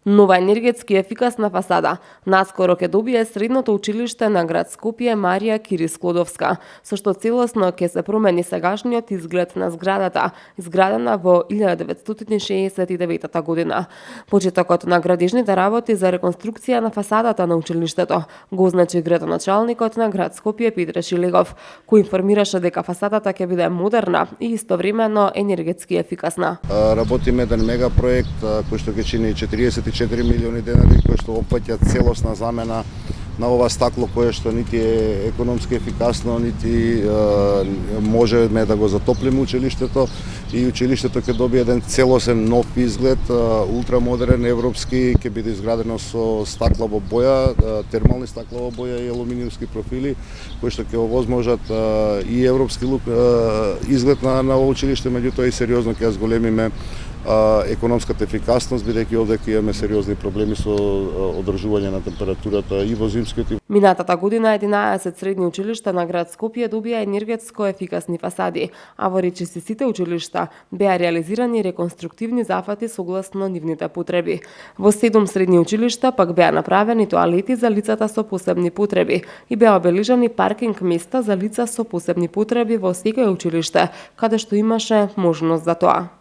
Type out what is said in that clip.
Нова енергетски ефикасна фасада наскоро ќе добие средното училиште на град Скопје Марија Кири Склодовска, со што целосно ќе се промени сегашниот изглед на зградата, изградена во 1969 година. Почетокот на градежните работи за реконструкција на фасадата на училиштето го означи градоначалникот на град Скопје Петре Шилегов, кој информираше дека фасадата ќе биде модерна и истовремено енергетски ефикасна. Работиме еден мега проект кој што ќе чини 44 милиони денари, кој што опфаќа целосна замена на ова стакло кое што нити е економски ефикасно, нити можеме да го затоплиме училиштето, и училиштето ќе добие еден целосен нов изглед, ултрамодерен, европски, ќе биде изградено со стаклова боја, термални стаклова боја и алуминиумски профили, кои што ќе овозможат и европски изглед на ова училиште, меѓутоа и сериозно ќе зголемиме економската ефикасност, бидејќи овде ќе имаме сериозни проблеми со одржување на температурата и во зимскиот. Минатата година 11 средни училишта на град Скопје добија енергетско ефикасни фасади, а во речиси сите училишта беа реализирани реконструктивни зафати согласно нивните потреби. Во 7 средни училишта пак беа направени тоалети за лицата со посебни потреби и беа обележани паркинг места за лица со посебни потреби во секој училиште, каде што имаше можност за тоа.